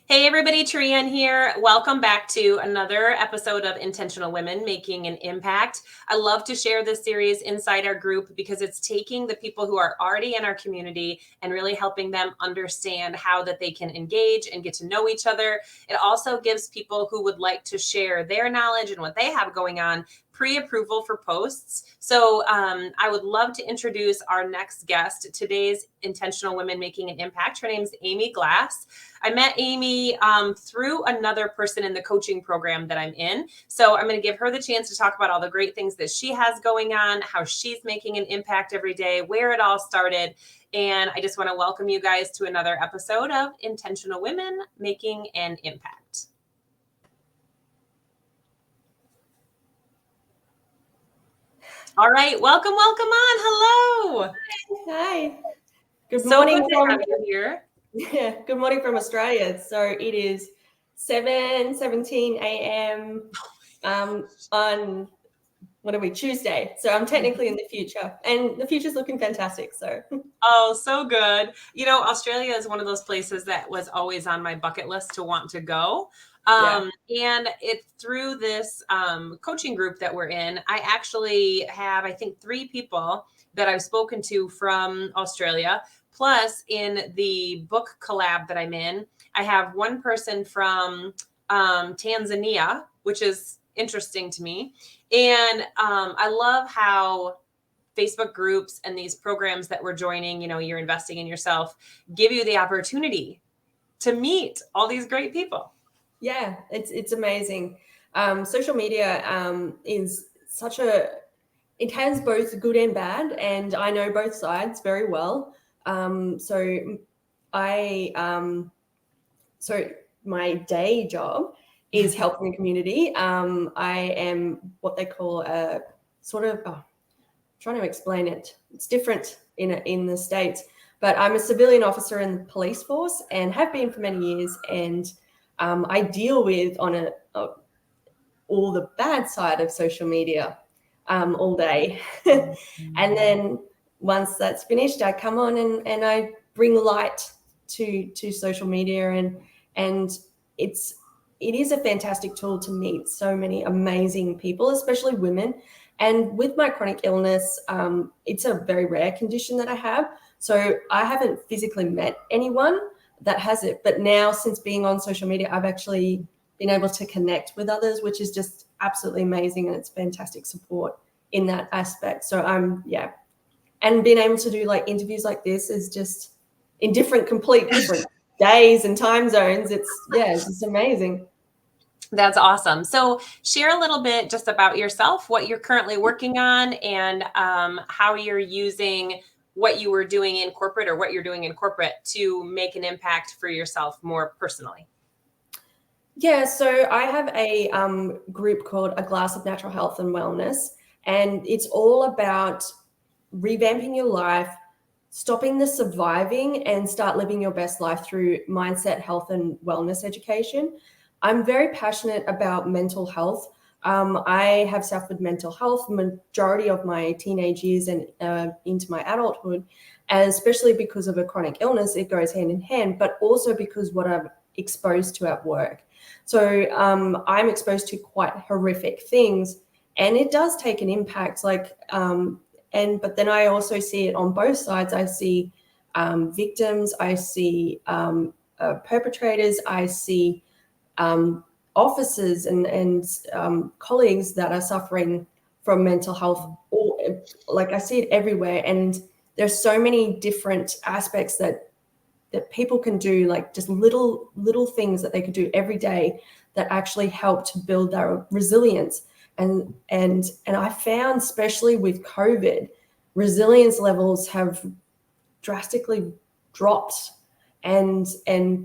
Hey everybody, Trienne here. Welcome back to another episode of Intentional Women Making an Impact. I love to share this series inside our group because it's taking the people who are already in our community and really helping them understand how that they can engage and get to know each other. It also gives people who would like to share their knowledge and what they have going on pre-approval for posts. So I would love to introduce our next guest, today's Intentional Women Making an Impact. Her name's Aimee Glass. I met Aimee through another person in the coaching program that I'm in. So I'm going to give her the chance to talk about all the great things that she has going on, how she's making an impact every day, where it all started. And I just want to welcome you guys to another episode of Intentional Women Making an Impact. All right, welcome on. Hello. Hi. Good So morning good to have you here. Yeah, good morning from Australia. So it is 7:17 a.m. On what are we, Tuesday. So I'm technically in the future, and the future's looking fantastic. So Oh, so good. You know, Australia is one of those places that was always on my bucket list to want to go. yeah. And it's through this coaching group that we're in. I actually have, I think, 3 people that I've spoken to from Australia. Plus, in the book collab that I'm in, I have one person from Tanzania, which is interesting to me. And I love how Facebook groups and these programs that we're joining, you know, you're investing in yourself, give you the opportunity to meet all these great people. Yeah, it's amazing. Social media is such it has both good and bad, and I know both sides very well. So my day job is helping the community. I am what they call a sort of trying to explain it. It's different in the States, but I'm a civilian officer in the police force and have been for many years. And I deal with all the bad side of social media all day. And then once that's finished, I come on and I bring light to social media, and it is a fantastic tool to meet so many amazing people, especially women. And with my chronic illness, it's a very rare condition that I have. So I haven't physically met anyone that has it. But now, since being on social media, I've actually been able to connect with others, which is just absolutely amazing. And it's fantastic support in that aspect. So and being able to do like interviews like this is just in complete different days and time zones. It's just amazing. That's awesome. So share a little bit just about yourself, what you're currently working on, and how you're using what you were doing in corporate or what you're doing in corporate to make an impact for yourself more personally. Yeah, so I have a group called A Glass of Natural Health and Wellness, and it's all about revamping your life, stopping the surviving, and start living your best life through mindset, health, and wellness education. I'm very passionate about mental health. I have suffered mental health majority of my teenage years and into my adulthood, and especially because of a chronic illness, it goes hand in hand, but also because what I'm exposed to at work. So I'm exposed to quite horrific things, and it does take an impact. But then I also see it on both sides. I see victims, I see perpetrators, I see officers and colleagues that are suffering from mental health. I see it everywhere, and there's so many different aspects that people can do, like just little things that they could do every day that actually help to build their resilience. And I found, especially with COVID, resilience levels have drastically dropped, and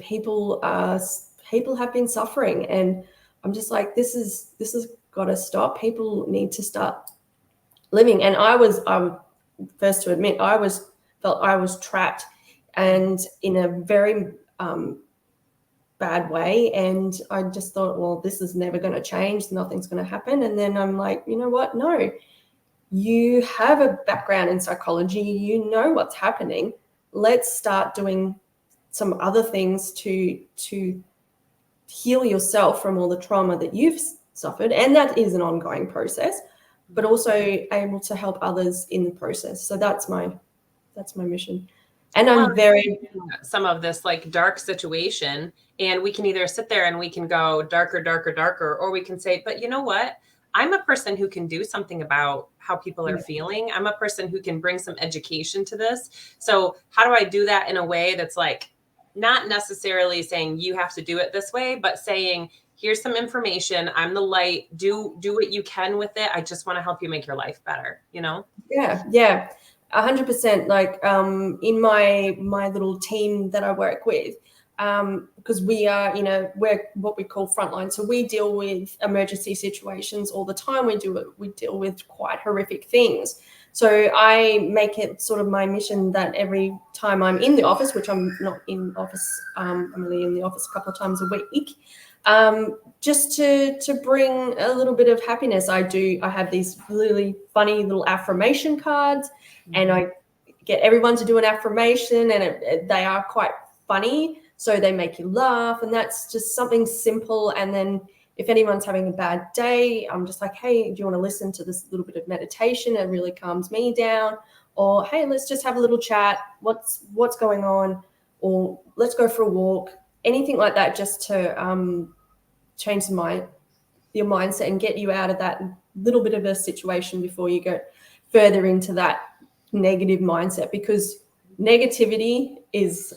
people have been suffering. And I'm just like, this has got to stop. People need to start living. And I'm first to admit, felt I was trapped, and in a very bad way. And I just thought, well, this is never going to change. Nothing's going to happen. And then I'm like, you know what? No, you have a background in psychology. You know what's happening. Let's start doing some other things to heal yourself from all the trauma that you've suffered, and that is an ongoing process, but also able to help others in the process. So that's my mission. And I'm very some of this like dark situation, and we can either sit there and we can go darker, darker, darker, or we can say, but you know what? I'm a person who can do something about how people are feeling. I'm a person who can bring some education to this. So how do I do that in a way that's like not necessarily saying you have to do it this way, but saying, here's some information. I'm the light. Do what you can with it. I just want to help you make your life better, you know? Yeah. 100%. Like in my little team that I work with, because we are, we're what we call frontline. So we deal with emergency situations all the time. We deal with quite horrific things. So I make it sort of my mission that every time I'm in the office, which I'm not in office, I'm only in the office a couple of times a week, just to bring a little bit of happiness. I have these really funny little affirmation cards, and I get everyone to do an affirmation, and they are quite funny. So they make you laugh, and that's just something simple. And then if anyone's having a bad day, I'm just like, hey, do you want to listen to this little bit of meditation? It really calms me down. Or, hey, let's just have a little chat. What's going on? Or let's go for a walk. Anything like that, just to change your mindset and get you out of that little bit of a situation before you go further into that negative mindset, because negativity is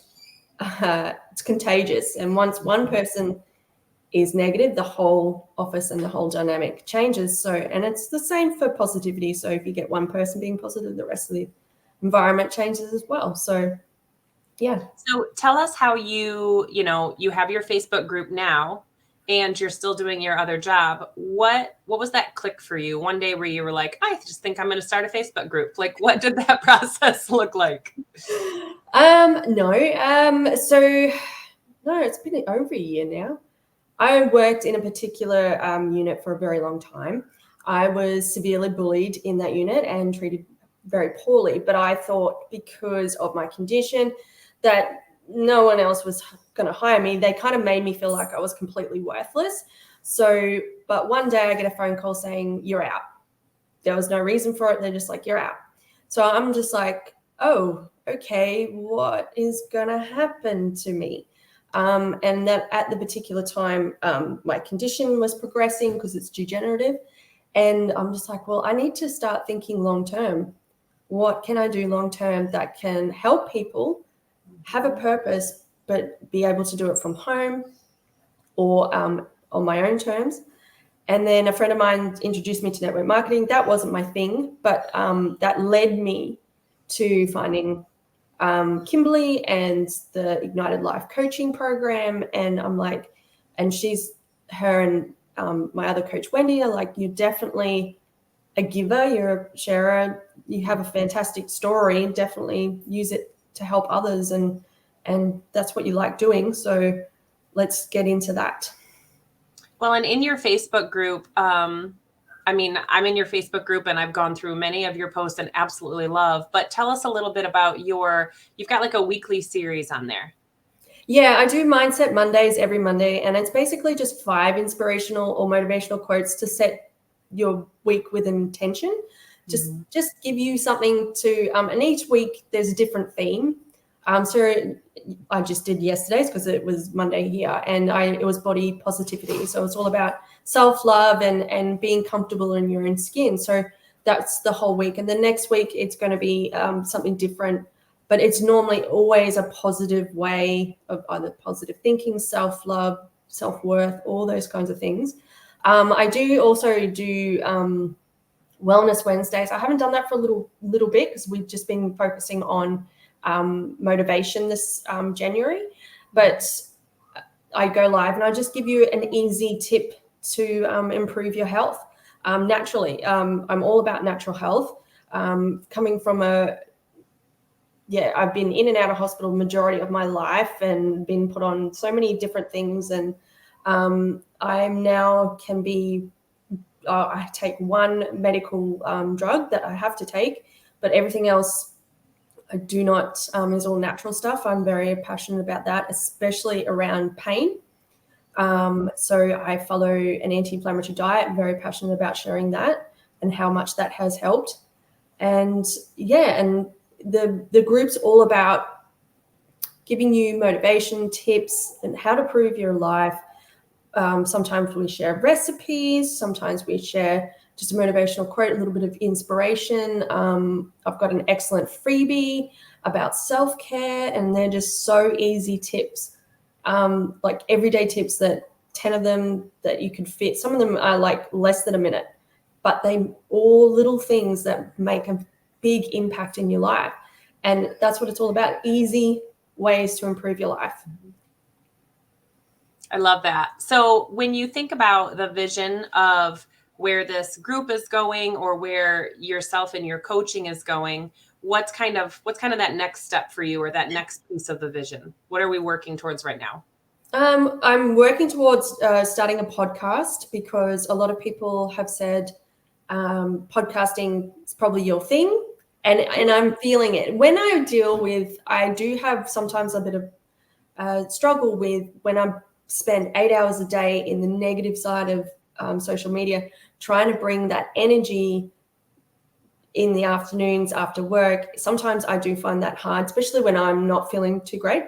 it's contagious, and once one person is negative, the whole office and the whole dynamic changes. So, and it's the same for positivity. So if you get one person being positive, the rest of the environment changes as well. So yeah. So tell us how you have your Facebook group now, and you're still doing your other job. What was that click for you one day where you were like, I just think I'm going to start a Facebook group? Like, what did that process look like? No, it's been over a year now. I worked in a particular unit for a very long time. I was severely bullied in that unit and treated very poorly, but I thought because of my condition that no one else was going to hire me. They kind of made me feel like I was completely worthless. So, but one day I get a phone call saying, you're out. There was no reason for it. They're just like, you're out. So I'm just like, oh, okay, what is going to happen to me? And that at the particular time, my condition was progressing because it's degenerative. And I'm just like, well, I need to start thinking long-term. What can I do long-term that can help people have a purpose, but be able to do it from home or on my own terms? And then a friend of mine introduced me to network marketing. That wasn't my thing, but that led me to finding Kimberly and the Ignited Life coaching program. And I'm like, and her and my other coach, Wendy, are like, you're definitely a giver, you're a sharer, you have a fantastic story, definitely use it to help others. And that's what you like doing. So let's get into that. Well, and in your Facebook group, I mean, I'm in your Facebook group and I've gone through many of your posts and absolutely love, but tell us a little bit about you've got like a weekly series on there. Yeah, I do Mindset Mondays every Monday, and it's basically just 5 inspirational or motivational quotes to set your week with an intention. Just give you something to, and each week there's a different theme. So I just did yesterday's because it was Monday here, and it was body positivity. So it's all about self-love and being comfortable in your own skin. So that's the whole week. And the next week it's going to be something different, but it's normally always a positive way of either positive thinking, self-love, self-worth, all those kinds of things. I do also do Wellness Wednesdays. I haven't done that for a little bit because we've just been focusing on motivation this January, but I go live and I just give you an easy tip to improve your health naturally. I'm all about natural health. Coming from I've been in and out of hospital majority of my life and been put on so many different things, and I'm now I take one medical drug that I have to take, but everything else I do not, is all natural stuff. I'm very passionate about that, especially around pain. So I follow an anti-inflammatory diet. I'm very passionate about sharing that and how much that has helped. And yeah, and the group's all about giving you motivation, tips, and how to improve your life. Sometimes we share recipes. Sometimes we share just a motivational quote, a little bit of inspiration. I've got an excellent freebie about self-care, and they're just so easy tips, like everyday tips, that 10 of them that you can fit. Some of them are like less than a minute, but they all little things that make a big impact in your life. And that's what it's all about, easy ways to improve your life. I love that. So when you think about the vision of where this group is going, or where yourself and your coaching is going, what's kind of that next step for you, or that next piece of the vision? What are we working towards right now? I'm working towards starting a podcast, because a lot of people have said podcasting is probably your thing. And I'm feeling it. When I do have sometimes a bit of struggle with when I spend 8 hours a day in the negative side of social media, trying to bring that energy in the afternoons after work. Sometimes I do find that hard, especially when I'm not feeling too great.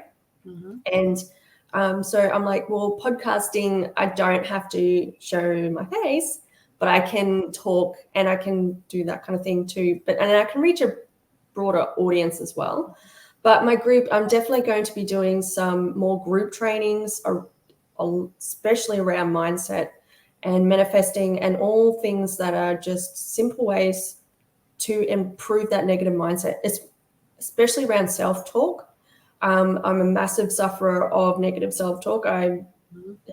Mm-hmm. And so I'm like, well, podcasting, I don't have to show my face, but I can talk and I can do that kind of thing too. And I can reach a broader audience as well. But my group, I'm definitely going to be doing some more group trainings, especially around mindset and manifesting, and all things that are just simple ways to improve that negative mindset, especially around self-talk. I'm a massive sufferer of negative self-talk. I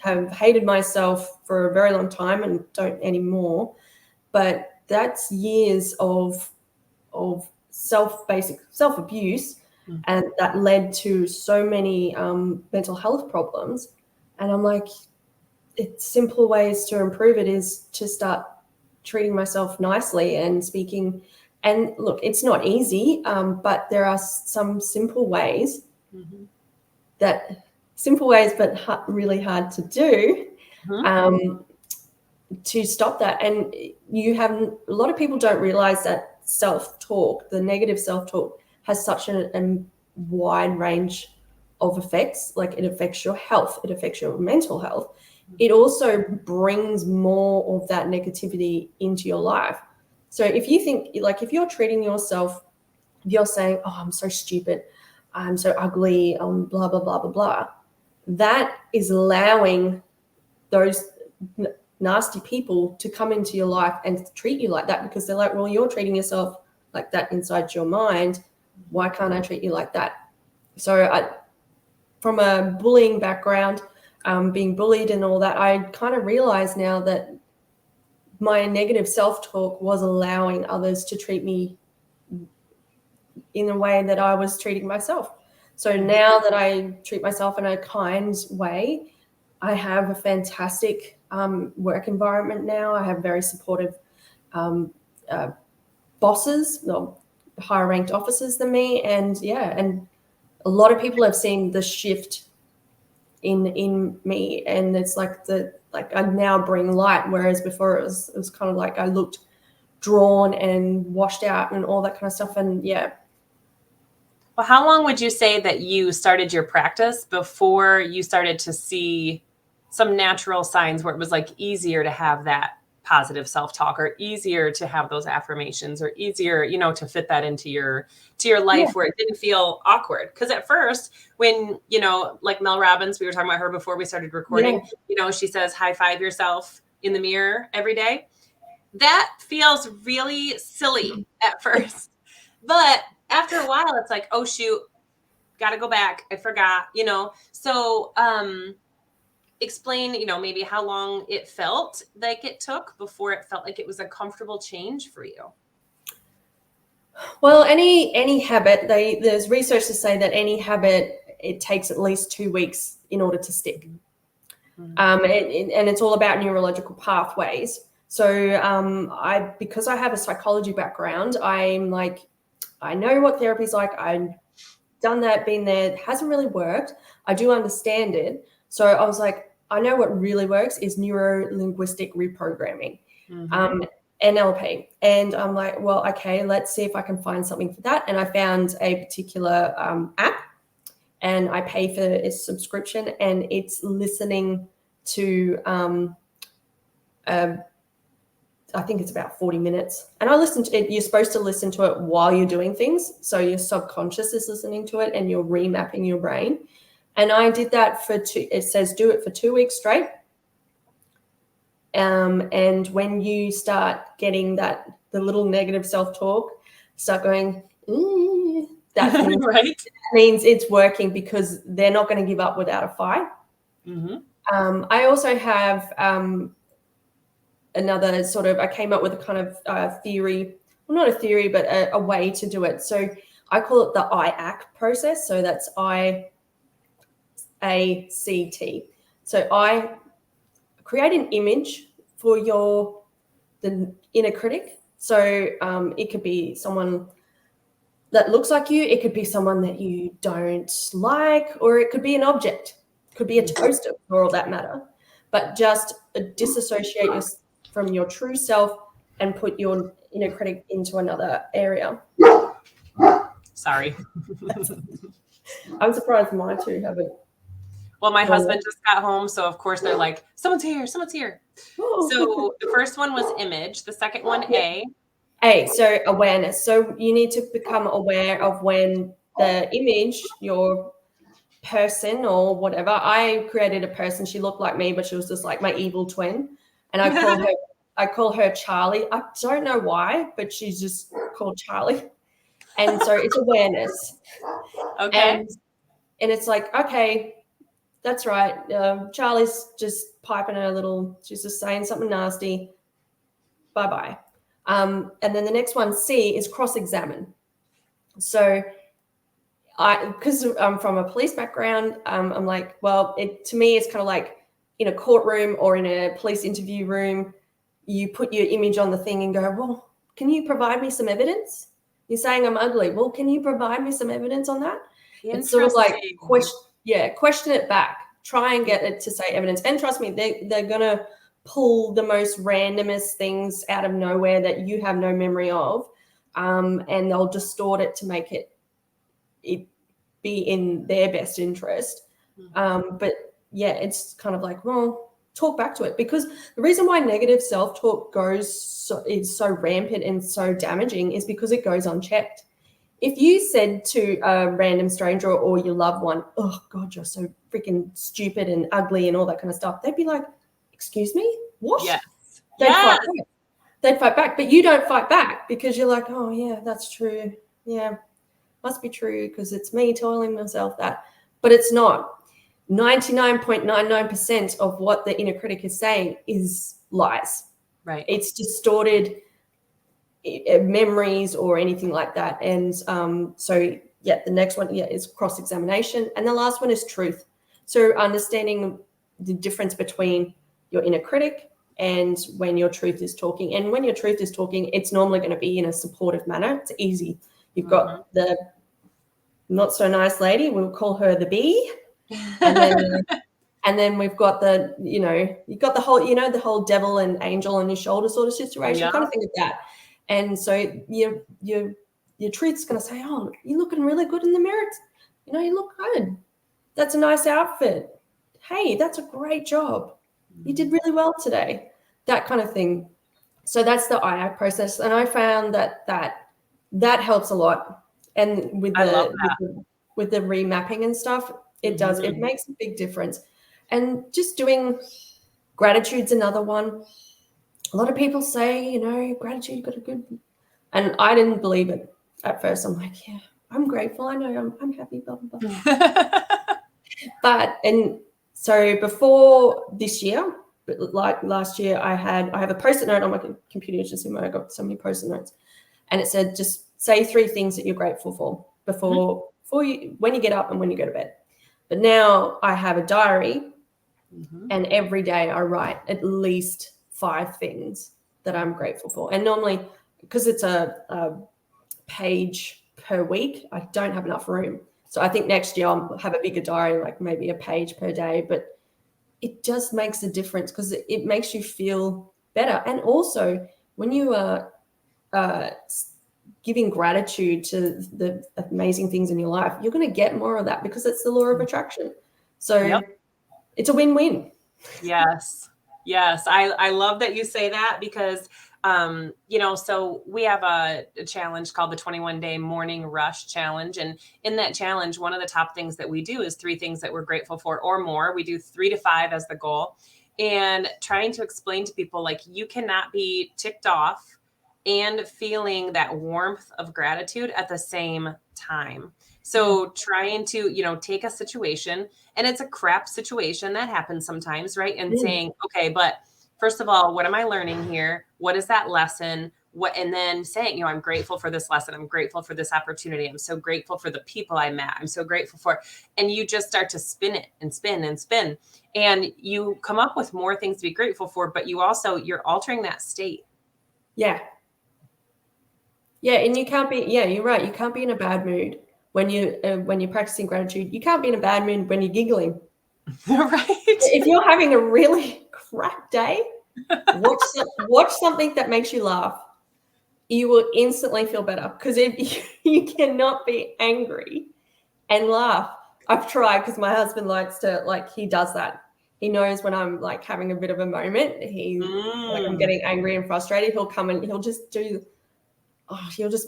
have hated myself for a very long time and don't anymore. But that's years of basic self-abuse, and that led to so many mental health problems. And I'm like, it's simple ways to improve it is to start treating myself nicely and speaking. And look, it's not easy, but there are some simple ways but really hard to do, to stop that. And a lot of people don't realize that self-talk, the negative self-talk, has such a wide range of effects. Like, it affects your health, it affects your mental health. It also brings more of that negativity into your life. So if you think, like, if you're treating yourself, if you're saying, oh, I'm so stupid, I'm so ugly, blah, blah, blah, blah, blah, that is allowing those nasty people to come into your life and treat you like that, because they're like, well, you're treating yourself like that inside your mind. Why can't I treat you like that? So from a bullying background, being bullied and all that, I kind of realize now that my negative self-talk was allowing others to treat me in a way that I was treating myself. So now that I treat myself in a kind way, I have a fantastic work environment now. I have very supportive bosses, higher ranked officers than me. And a lot of people have seen the shift in me, and it's like I now bring light, whereas before it was kind of like I looked drawn and washed out and all that kind of stuff. And Well, how long would you say that you started your practice before you started to see some natural signs where it was like easier to have that positive self-talk, or easier to have those affirmations, or easier, to fit that into your life, where it didn't feel awkward? Because at first, when, like Mel Robbins, we were talking about her before we started recording, she says, high five yourself in the mirror every day. That feels really silly at first, but after a while, it's like, oh shoot, got to go back. I forgot, So explain, maybe how long it felt like it took before it felt like it was a comfortable change for you. Well, any habit, there's research to say that any habit, it takes at least 2 weeks in order to stick. And it's all about neurological pathways. So because I have a psychology background, I'm like, I know what therapy's like. I've done that, been there. It hasn't really worked. I do understand it. So I was like, I know what really works is neuro-linguistic reprogramming, Mm-hmm. NLP. And I'm like, well, okay, let's see if I can find something for that. And I found a particular app, and I pay for its subscription, and it's listening to I think it's about 40 minutes. And I listen to it. You're supposed to listen to it while you're doing things. So your subconscious is listening to it and you're remapping your brain. And I did that for it says do it for 2 weeks straight. And when you start getting the little negative self-talk, start going, that means, right. that means it's working, because they're not going to give up without a fight. Mm-hmm. I also have another sort of, I came up with a kind of theory, well, not a theory, but a way to do it. So I call it the IACT process. So that's IACT. So I create an image for the inner critic. So it could be someone that looks like you. It could be someone that you don't like, or it could be an object. It could be a toaster for all that matter. But just disassociate from your true self and put your inner critic into another area. Sorry. I'm surprised mine too haven't. Well, my husband just got home, so of course they're like, someone's here, someone's here. Oh. So the first one was image, the second one, A. So awareness. So you need to become aware of when the image, your person or whatever. I created a person. She looked like me, but she was just like my evil twin. And I call her Charlie. I don't know why, but she's just called Charlie. And so it's awareness. Okay. And it's like, okay, that's right. Charlie's just piping her she's just saying something nasty. Bye-bye. And then the next one, C, is cross-examine. So because I'm from a police background, I'm like, well, to me, it's kind of like in a courtroom or in a police interview room, you put your image on the thing and go, well, can you provide me some evidence? You're saying I'm ugly. Well, can you provide me some evidence on that? It's sort of like, question it back. Try and get it to say evidence. And trust me, they're going to pull the most randomest things out of nowhere that you have no memory of, and they'll distort it to make it be in their best interest. But yeah, it's kind of like, well, talk back to it, because the reason why negative self-talk is so rampant and so damaging is because it goes unchecked. If you said to a random stranger or your loved one, oh God, you're so freaking stupid and ugly and all that kind of stuff, they'd be like, excuse me, what? Yes. They'd fight back, but you don't fight back because you're like, oh yeah, that's true. Yeah, must be true because it's me telling myself that. But it's not. 99.99% of what the inner critic is saying is lies. Right. It's distorted memories or anything like that. And so, yeah, the next one, is cross-examination. And the last one is truth. So understanding the difference between your inner critic and when your truth is talking. And when your truth is talking, it's normally going to be in a supportive manner. It's easy. You've got the not so nice lady, we'll call her the bee. And then we've got you've got the whole devil and angel on your shoulder sort of situation. Kind of think of that. And so your truth's going to say, oh, you're looking really good in the mirror. You look good. That's a nice outfit. Hey, that's a great job. You did really well today. That kind of thing. So that's the IAC process. And I found that helps a lot. And with the remapping and stuff, it does. It makes a big difference. And just doing gratitude's another one. A lot of people say, gratitude got a good, and I didn't believe it at first. I'm like, yeah, I'm grateful. I know I'm happy, blah, blah, blah. And so before this year, like last year, I have a Post-it note on my computer. It's just I got so many Post-it notes, and it said, just say 3 things that you're grateful for before when you get up and when you go to bed. But now I have a diary, and every day I write at least 5 things that I'm grateful for. And normally, because it's a page per week, I don't have enough room. So I think next year I'll have a bigger diary, like maybe a page per day. But it just makes a difference because it makes you feel better. And also when you are giving gratitude to the amazing things in your life, you're going to get more of that because it's the law of attraction. So it's a win-win. Yes. Yes. I love that you say that because, so we have a challenge called the 21-day morning rush challenge. And in that challenge, one of the top things that we do is 3 things that we're grateful for or more. We do 3 to 5 as the goal, and trying to explain to people, like, you cannot be ticked off and feeling that warmth of gratitude at the same time. So trying to, take a situation, and it's a crap situation that happens sometimes, right? And saying, okay, but first of all, what am I learning here? What is that lesson? And then saying, I'm grateful for this lesson. I'm grateful for this opportunity. I'm so grateful for the people I met. I'm so grateful for, and you just start to spin it and spin and spin. And you come up with more things to be grateful for, but you're altering that state. Yeah. Yeah. And you can't be, you're right. You can't be in a bad mood when you're practicing gratitude. You can't be in a bad mood when you're giggling. Right. If you're having a really crap day, watch something that makes you laugh. You will instantly feel better, because if you cannot be angry and laugh. I've tried, because my husband likes to, he does that. He knows when I'm having a bit of a moment. I'm getting angry and frustrated. He'll come and he'll just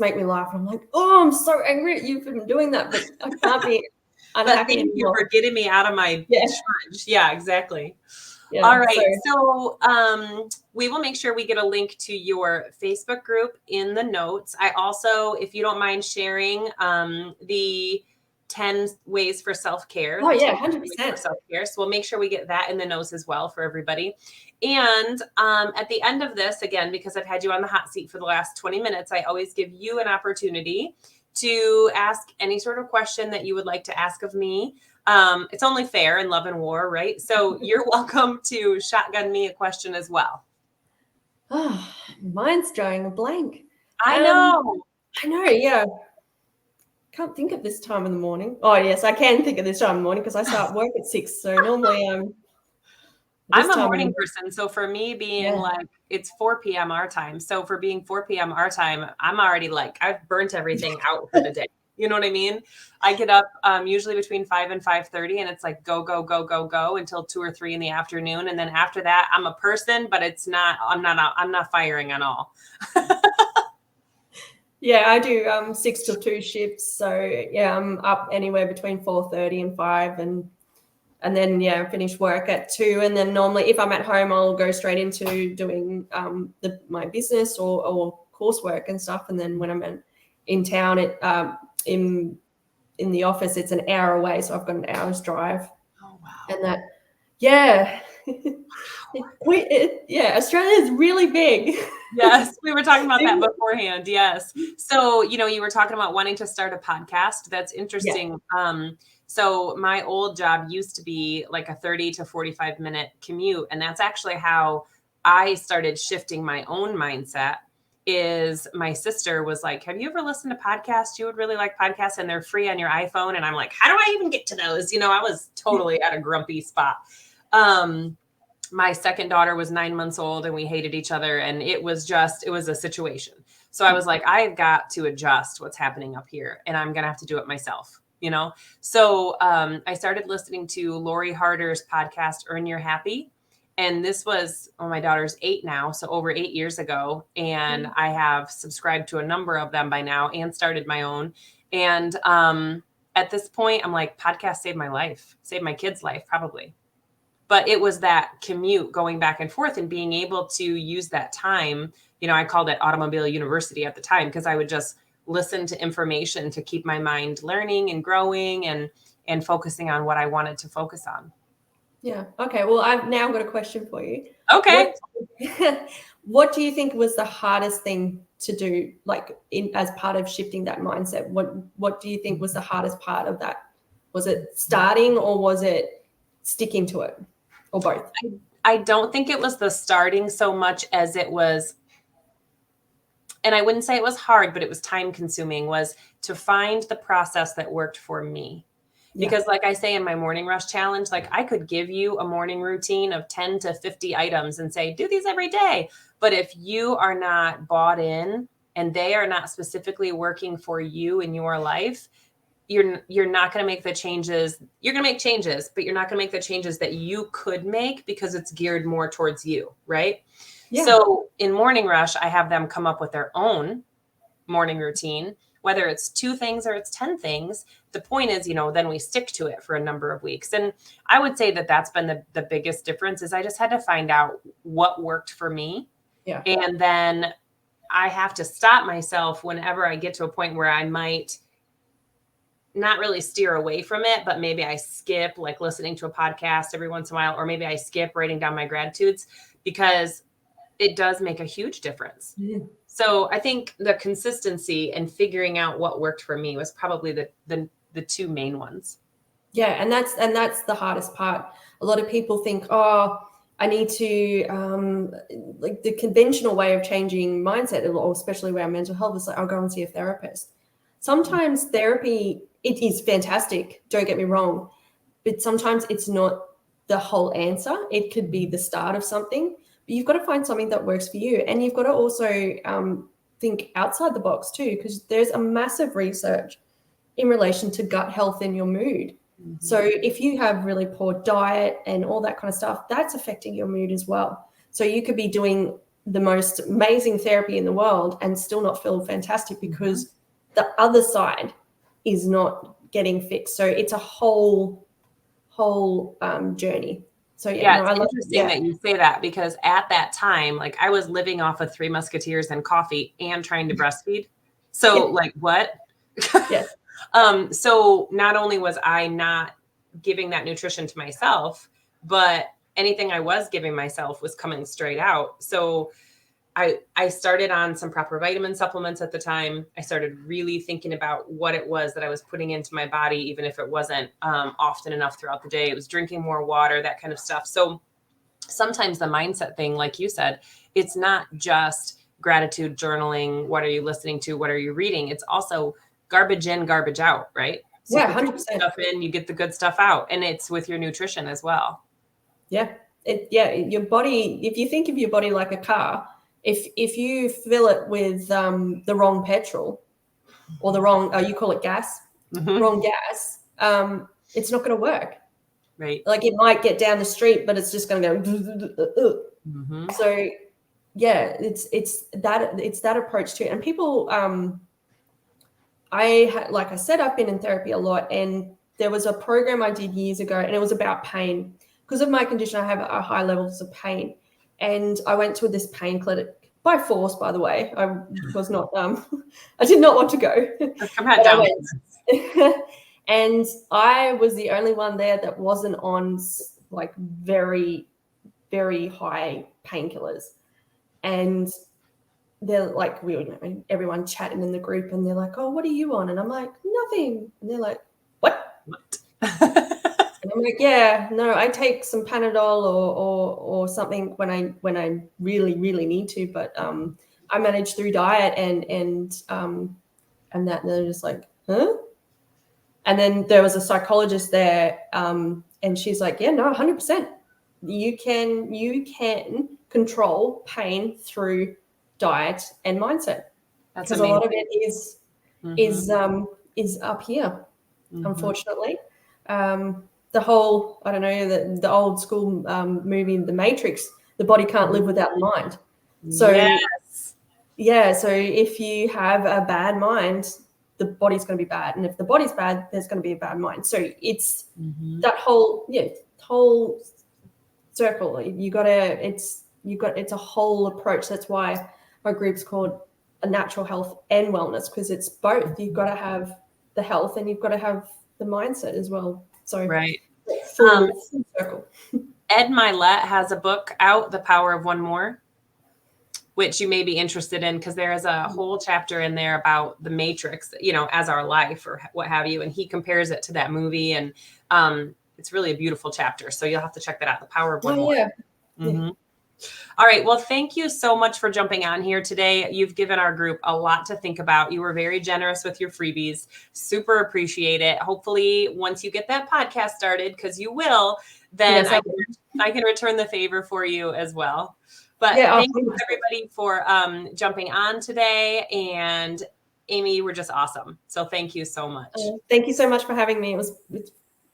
make me laugh. I'm like, oh, I'm so angry at you for doing that, but I can't be unhappy anymore. Thank you for getting me out of my charge. Yeah, exactly. Yeah, all right. So we will make sure we get a link to your Facebook group in the notes. I also, if you don't mind sharing, the 10 ways for self-care. Oh, yeah, 100%. For self-care. So we'll make sure we get that in the notes as well for everybody. And at the end of this, again, because I've had you on the hot seat for the last 20 minutes, I always give you an opportunity to ask any sort of question that you would like to ask of me. It's only fair in love and war, right? So you're welcome to shotgun me a question as well. Oh, mine's drawing a blank. I know. Yeah. Can't think of this time in the morning. Oh, yes, I can think of this time in the morning because I start work at 6. So normally I'm a morning person. So for me being it's 4 p.m. our time. So for being 4 p.m. our time, I'm already I've burnt everything out for the day. You know what I mean? I get up usually between 5 and 5:30, and it's go, go, go, go, go until 2 or 3 in the afternoon. And then after that, I'm a person, but I'm not firing on all. Yeah, I do 6 to 2 shifts. So yeah, I'm up anywhere between 4:30 and 5, and then finish work at 2. And then normally, if I'm at home, I'll go straight into doing my business or coursework and stuff. And then when I'm in town, in the office, it's an hour away, so I've got an hour's drive. Oh wow! And that, Australia is really big. Yes, we were talking about that beforehand. Yes. So, you were talking about wanting to start a podcast. That's interesting. Yeah. So my old job used to be a 30 to 45 minute commute. And that's actually how I started shifting my own mindset. Is my sister was like, have you ever listened to podcasts? You would really like podcasts, and they're free on your iPhone. And I'm like, how do I even get to those? I was totally at a grumpy spot. My second daughter was 9 months old, and we hated each other. And it was a situation. So I was like, I've got to adjust what's happening up here, and I'm going to have to do it myself, So I started listening to Lori Harder's podcast, Earn Your Happy. And this was, my daughter's 8 now, so over 8 years ago. And I have subscribed to a number of them by now and started my own. And at this point, I'm like, podcast saved my life, saved my kid's life, probably. But it was that commute going back and forth and being able to use that time. I called it Automobile University at the time, because I would just listen to information to keep my mind learning and growing and focusing on what I wanted to focus on. Yeah. Okay. Well, I've now got a question for you. Okay. What do you think was the hardest thing to do, as part of shifting that mindset? What do you think was the hardest part of that? Was it starting, or was it sticking to it, or both? I don't think it was the starting so much as it was, and I wouldn't say it was hard, but it was time consuming, was to find the process that worked for me. Because like I say in my morning rush challenge, like I could give you a morning routine of 10 to 50 items and say, do these every day. But if you are not bought in and they are not specifically working for you in your life, you're not going to make the changes. You're going to make changes, but you're not going to make the changes that you could make because it's geared more towards you. Right. Yeah. So in morning rush, I have them come up with their own morning routine, whether it's 2 things or it's 10 things. The point is, then we stick to it for a number of weeks. And I would say that that's been the biggest difference is I just had to find out what worked for me. Yeah. And then I have to stop myself whenever I get to a point where I might not really steer away from it, but maybe I skip like listening to a podcast every once in a while, or maybe I skip writing down my gratitudes because it does make a huge difference. Mm. So I think the consistency and figuring out what worked for me was probably the 2 main ones. Yeah. And that's the hardest part. A lot of people think, oh, I need to, like the conventional way of changing mindset, or especially around mental health, is like, I'll go and see a therapist. Sometimes therapy, it is fantastic. Don't get me wrong. But sometimes it's not the whole answer. It could be the start of something. But you've got to find something that works for you. And you've got to also think outside the box too, because there's a massive research in relation to gut health and your mood. Mm-hmm. So if you have really poor diet and all that kind of stuff, that's affecting your mood as well. So you could be doing the most amazing therapy in the world and still not feel fantastic because the other side is not getting fixed. So it's a whole journey. So it's interesting that you say that, because at that time, like I was living off of 3 Musketeers and coffee and trying to breastfeed. So like what? Yes. So not only was I not giving that nutrition to myself, but anything I was giving myself was coming straight out. So I started on some proper vitamin supplements at the time. I started really thinking about what it was that I was putting into my body, even if it wasn't often enough throughout the day. It was drinking more water, that kind of stuff. So sometimes the mindset thing, like you said, it's not just gratitude journaling. What are you listening to? What are you reading? It's also garbage in, garbage out, right? So 100%. Stuff in, you get the good stuff out, and it's with your nutrition as well. Yeah. Your body, if you think of your body like a car, if you fill it with the wrong petrol or the wrong, you call it gas, wrong gas, it's not going to work. Right. Like it might get down the street, but it's just going to go. So yeah, it's that approach too. And people, like I said, I've been in therapy a lot, and there was a program I did years ago, and it was about pain. Because of my condition, I have a high levels of pain. And I went to this pain clinic by force, by the way. I was not, I did not want to go. Come on down. And I was the only one there that wasn't on like very, very high painkillers. And they're like, everyone chatting in the group, and they're like, oh, what are you on? And I'm like, nothing. And they're like, what? And I'm like, yeah, no, I take some Panadol or something when I really, really need to, but I manage through diet and that, and they're just like, huh? And then there was a psychologist there, and she's like, yeah, no, 100%. You can control pain through diet and mindset. That's because amazing. A lot of it is up here, unfortunately. The whole, I don't know, the old school movie, The Matrix, the body can't live without the mind. So, so if you have a bad mind, the body's going to be bad. And if the body's bad, there's going to be a bad mind. So it's that whole circle. It's a whole approach. That's why my group's called a natural health and wellness, because it's both. You've got to have the health and you've got to have the mindset as well. So right. Full circle. Ed Milet has a book out, The Power of One More, which you may be interested in, because there is a whole chapter in there about the Matrix, as our life or what have you. And he compares it to that movie. And it's really a beautiful chapter. So you'll have to check that out. The Power of One More. Yeah. Mm-hmm. All right. Well, thank you so much for jumping on here today. You've given our group a lot to think about. You were very generous with your freebies. Super appreciate it. Hopefully, once you get that podcast started, because you will, then Yes, I can return the favor for you as well. But yeah, thank you everybody for jumping on today. And Aimee, you were just awesome. So thank you so much. Thank you so much for having me.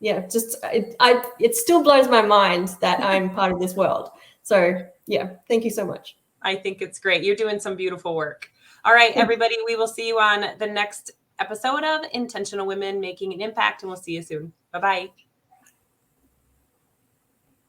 It still blows my mind that I'm part of this world. So yeah, thank you so much. I think it's great. You're doing some beautiful work. All right, everybody, we will see you on the next episode of Intentional Women Making an Impact, and we'll see you soon. Bye-bye.